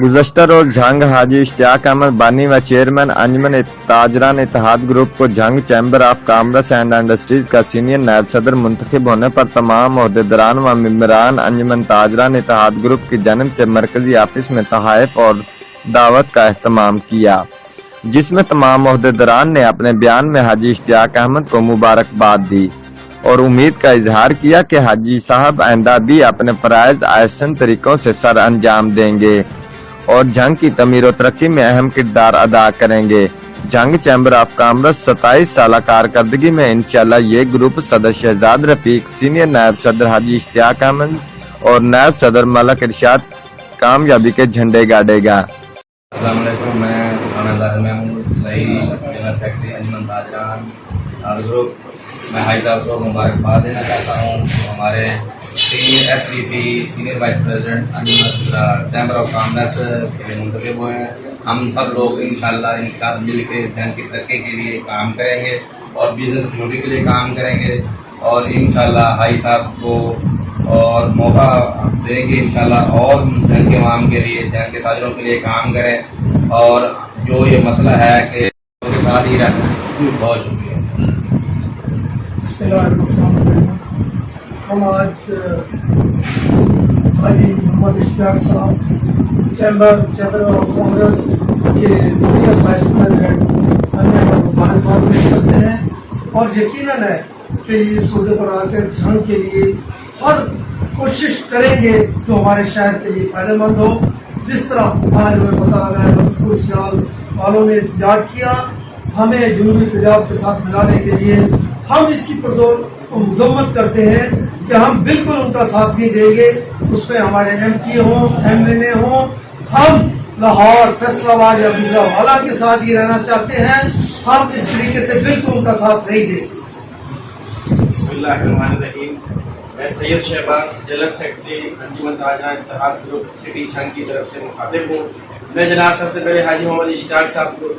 گزشتہ روز جھنگ حاجی اشتیاق احمد بانی و چیرمین انجمن تاجران اتحاد گروپ کو Jhang chamber of commerce and industries کا سینئر نائب صدر منتخب ہونے پر تمام عہداران و ممبران انجمن تاجران اتحاد گروپ کی جانب سے مرکزی آفس میں تحائف اور دعوت کا اہتمام کیا، جس میں تمام عہداران نے اپنے بیان میں حاجی اشتیاق احمد کو مبارکباد دی اور امید کا اظہار کیا کہ حاجی صاحب آئندہ بھی اپنے فرائض احسن طریقوں سے سر انجام دیں گے اور جھنگ کی تعمیر و ترقی میں اہم کردار ادا کریں گے۔ جھنگ چیمبر آف کامرس 27 سالہ کارکردگی میں انشاءاللہ یہ گروپ صدر شہزاد رفیق، سینئر نائب صدر حاجی اشتیاق احمد اور نائب صدر ملک ارشاد کامیابی کے جھنڈے گاڑے گا۔ السلام علیکم، میں جنرل سیکرٹری انجمن تاجران گروپ۔ میں حاجی صاحب کو مبارکباد دینا چاہتا ہوں، ہمارے senior S P P senior vice president Anjuman chamber of commerce کے لیے منتخب ہوئے ہیں۔ ہم سب لوگ انشاءاللہ ان کے ساتھ مل کے جھنگ کی ترقی کے لیے کام کریں گے اور بزنس کمیونٹی کے لیے کام کریں گے اور انشاءاللہ حاجی صاحب کو اور موقع دیں گے انشاءاللہ اور جھنگ کے عوام کے لیے، جھنگ کے تاجروں کے لیے کام کریں اور جو یہ مسئلہ ہے کہ ان کے ساتھ ہی رہنا ہے۔ بہت شکریہ۔ ہم آج حاجی محمد اشتیاق صاحب چیمبر آف کامرس کے سینئر وائس پریزیڈنٹ مبارکباد پیش کرتے ہیں اور یقیناً ہے کہ یہ صوبے پر آ کر جھنگ کے لیے ہر کوشش کریں گے جو ہمارے شہر کے لیے فائدہ مند ہو۔ جس طرح آج ہمیں پتہ لگا ہے پورے سیال والوں نے احتجاج کیا ہمیں جنوبی پنجاب کے ساتھ ملانے کے لیے، ہم اس کی پرزور مذمت کرتے ہیں کہ ہم بالکل ان کا ساتھ نہیں دیں گے۔ اس میں ہمارے ایم پی ہوں، ایم این اے ہوں، ہم لاہور، فیصل آباد یا گجرانوالہ کے ساتھ ہی رہنا چاہتے ہیں، ہم اس طریقے سے بالکل ان کا ساتھ نہیں دیں گے۔ بسم اللہ الرحمن الرحیم۔ میں سید شہباز جنرل سیکرٹری انجمن تاجران اتحاد گروپ سٹی جھنگ کی طرف سے مخاطب ہوں۔ میں جناب سب سے پہلے حاجی محمد اشتیاق صاحب کو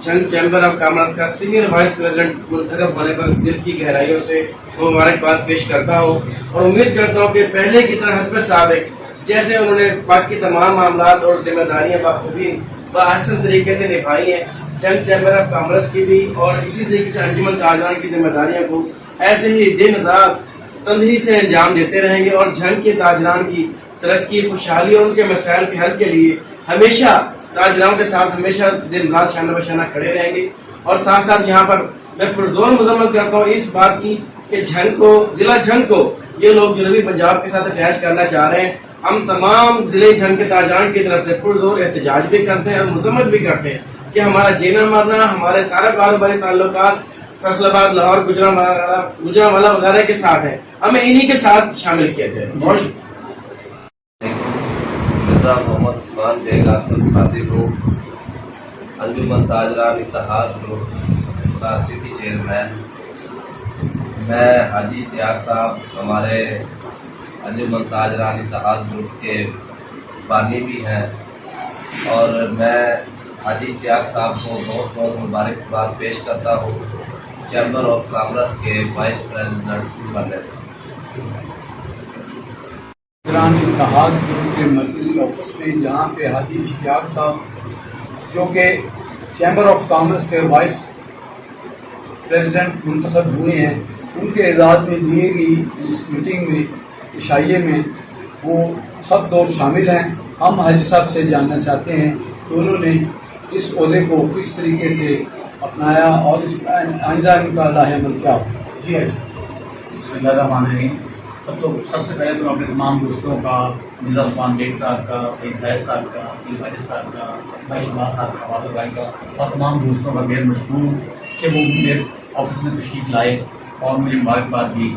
جھنگ چیمبر آف کامرس کا سینئر وائس پریزیڈنٹ منتخب ہونے پر دل کی گہرائیوں سے مبارکباد پیش کرتا ہوں اور امید کرتا ہوں کہ پہلے کی طرح حسب سابق جیسے انہوں نے باقی تمام معاملات اور ذمہ داریاں بخوبی بآحسن طریقے سے نبھائی ہیں، جھنگ چیمبر آف کامرس کی بھی اور اسی طریقے سے انجمن تاجران کی ذمہ داریاں کو ایسے ہی دن رات تندہی سے انجام دیتے رہیں گے اور جھنگ کے تاجران کی ترقی، خوشحالی اور ان کے مسائل کے حل کے لیے ہمیشہ تاجران کے ساتھ ہمیشہ دن رات شانہ بشانہ کھڑے رہیں گے۔ اور ساتھ ساتھ یہاں پر میں پرزور مذمت کرتا ہوں اس بات کی کہ جھنگ کو، ضلع جھنگ کو یہ لوگ جنوبی پنجاب کے ساتھ اٹیچ کرنا چاہ رہے ہیں۔ ہم تمام ضلع جھنگ کے تاجران کی طرف سے پرزور احتجاج بھی کرتے ہیں اور مذمت بھی کرتے ہیں کہ ہمارا جینا مرنا، ہمارے سارا کاروباری تعلقات فیصل آباد، لاہور، گجرانوالہ وغیرہ کے ساتھ ہیں، ہمیں انہی کے ساتھ شامل کیا جائے۔ بہت شکریہ۔ محمد عثمان بیگ آپ سے مخاطب ہوں، انجمن تاجران اتحاد گروپ کا سٹی چیرمین۔ میں حاجی اشتیاق صاحب ہمارے انجمن تاجران اتحاد گروپ کے بانی بھی ہیں اور میں حاجی اشتیاق صاحب کو بہت بہت مبارکباد پیش کرتا ہوں چیمبر آف کامرس کے وائس پریزیڈنٹ بننے پر۔ اتحاد گروپ کے مرکزی آفس میں جہاں پہ حاجی اشتیاق صاحب جو کہ چیمبر آف کامرس کے وائس پریزیڈنٹ منتخب ہوئے ہیں، ان کے اعزاز میں دیے گئی اس میٹنگ میں عشائیے میں وہ سب دور شامل ہیں۔ ہم حاجی صاحب سے جاننا چاہتے ہیں کہ انہوں نے اس عہدے کو کس طریقے سے اپنایا اور اس آئندہ ان کا لاہ عمل کیا ہو۔ جی بسم اللہ الرحمن الرحیم۔ سب سے پہلے تو اپنے تمام دوستوں کا، مرزا عثمان بیگ صاحب کا، تحائف صاحب کا، حاجی صاحب کا، بھائی شمار صاحب کا، والد بھائی کا اور تمام دوستوں کا غیر مشکور کہ وہ میرے آفس میں تشریف لائے اور مجھے مبارکباد دی۔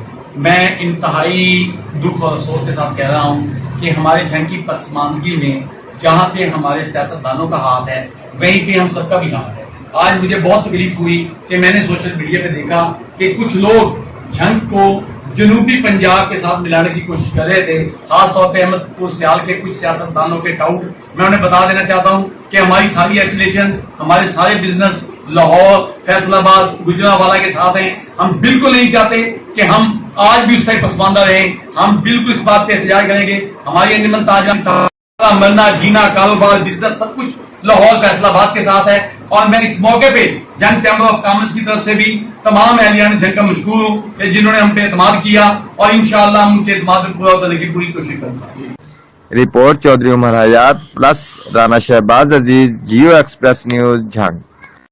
میں انتہائی دکھ اور افسوس کے ساتھ کہہ رہا ہوں کہ ہمارے جھنگ کی پسماندگی میں جہاں پہ ہمارے سیاستدانوں کا ہاتھ ہے وہیں پہ ہم سب کا بھی ہاتھ ہے۔ آج مجھے بہت تکلیف ہوئی کہ میں نے سوشل میڈیا پہ دیکھا کہ کچھ لوگ جھنگ کو جنوبی پنجاب کے ساتھ ملانے کی کوشش کر رہے تھے، خاص طور پہ احمد پور سیال کے کچھ سیاستدانوں کے ٹاؤٹ۔ میں انہیں بتا دینا چاہتا ہوں کہ ہماری ساری ایفیلیشن، ہمارے سارے بزنس لاہور، فیصل آباد، گجرانوالہ کے ساتھ ہیں۔ ہم بالکل نہیں چاہتے کہ ہم آج بھی اس کا پسماندہ رہیں۔ ہم بالکل اس بات پہ احتجاج کریں گے۔ ہماری انجمن تاجران مرنا جینا کاروبار بزنس سب کچھ لاہور فیصلہ آباد کے ساتھ ہے. اور میں اس موقع پہ جھنگ چیمبر آف کامرس کی طرف سے بھی تمام اہلیان جھنگ کا مشکور ہوں کہ جنہوں نے ہم پہ اعتماد کیا اور انشاءاللہ ہم ان کے اعتماد میں پورا اترنے کی پوری کوشش کریں گے. رپورٹ چودھری عمر حیات پلس رانا شہباز عزیز، جیو ایکسپریس نیوز، جھنگ.